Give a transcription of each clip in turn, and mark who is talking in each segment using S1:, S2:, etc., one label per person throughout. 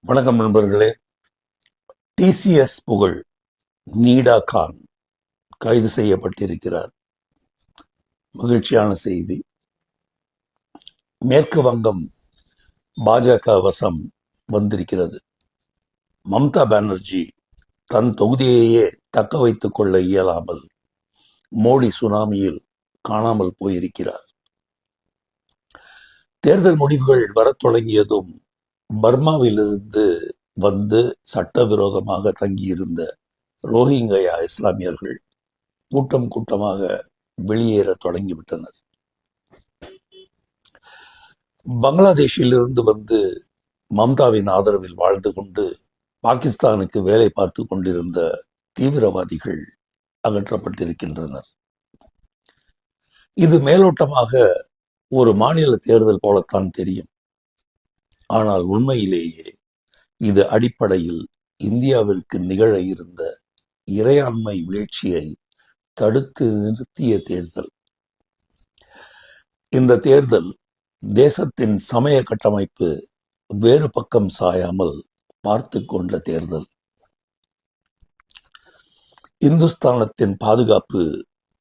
S1: வணக்கம் நண்பர்களே. டிசிஎஸ் புகழ் நீடா கான் கைது செய்யப்பட்டிருக்கிறார். மகிழ்ச்சியான செய்தி. மேற்கு வங்கம் பாஜக வசம் வந்திருக்கிறது. மம்தா பானர்ஜி தன் தொகுதியையே தக்க வைத்துக் கொள்ள இயலாமல் மோடி சுனாமியில் காணாமல் போயிருக்கிறார். தேர்தல் முடிவுகள் வரத் தொடங்கியதும் பர்மாவிலிருந்து வந்து சட்டவிரோதமாக தங்கியிருந்த ரோஹிங்கயா இஸ்லாமியர்கள் கூட்டம் கூட்டமாக வெளியேற தொடங்கிவிட்டனர். பங்களாதேஷிலிருந்து வந்து மம்தாவின் ஆதரவில் வாழ்ந்து கொண்டு பாகிஸ்தானுக்கு வேலை பார்த்து கொண்டிருந்த தீவிரவாதிகள் அகற்றப்பட்டிருக்கின்றனர். இது மேலோட்டமாக ஒரு மாநில தேர்தல் போலத்தான் தெரியும். ஆனால் உண்மையிலேயே இது அடிப்படையில் இந்தியாவிற்கு நிகழ இருந்த இறையாண்மை வீழ்ச்சியை தடுத்து நிறுத்திய தேர்தல். இந்த தேர்தல் தேசத்தின் சமய கட்டமைப்பு வேறு பக்கம் சாயாமல் பார்த்து கொண்ட தேர்தல். இந்துஸ்தானத்தின் பாதுகாப்பு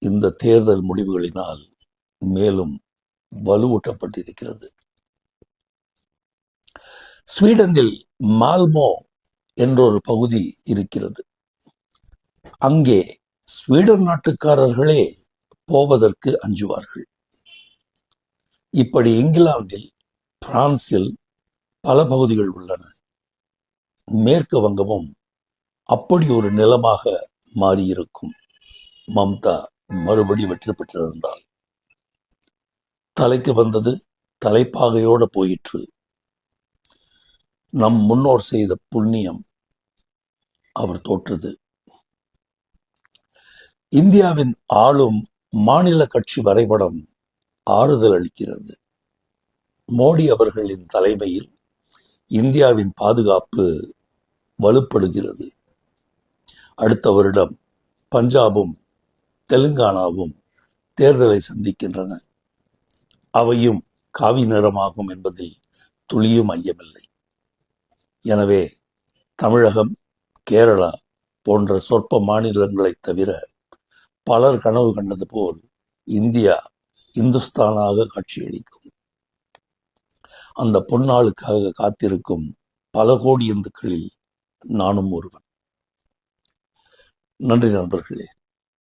S1: இந்த தேர்தல் முடிவுகளினால் மேலும் வலுவூட்டப்பட்டிருக்கிறது. ஸ்வீடனில் மால்மோ என்றொரு பகுதி இருக்கிறது. அங்கே ஸ்வீடன் நாட்டுக்காரர்களே போவதற்கு அஞ்சுவார்கள். இப்படி இங்கிலாந்தில், பிரான்சில் பல பகுதிகள் உள்ளன. மேற்கு வங்கமும் அப்படி ஒரு நிலமாக மாறியிருக்கும். மம்தா மறுபடி வெற்றி பெற்றிருந்தால். தலைக்கு வந்தது தலைப்பாகையோடு போயிற்று. நம் முன்னோர் செய்த புண்ணியம் அவர் தோற்றது. இந்தியாவின் ஆளும் மாநில கட்சி வரைபடம் ஆறுதல் அளிக்கிறது. மோடி அவர்களின் தலைமையில் இந்தியாவின் பாதுகாப்பு வலுப்படுகிறது. அடுத்த வருடம் பஞ்சாபும் தெலுங்கானாவும் தேர்தலை சந்திக்கின்றன. அவையும் காவி நிறமாகும் என்பதில் துளியும் ஐயமில்லை. எனவே தமிழகம், கேரளா போன்ற சொற்ப மாநிலங்களை தவிர பலர் கனவு கண்டது போல் இந்தியா இந்துஸ்தானாக காட்சியளிக்கும். அந்த பொன்னாளுக்காக காத்திருக்கும் பல கோடி இந்துக்களில் நானும் ஒருவன். நன்றி நண்பர்களே.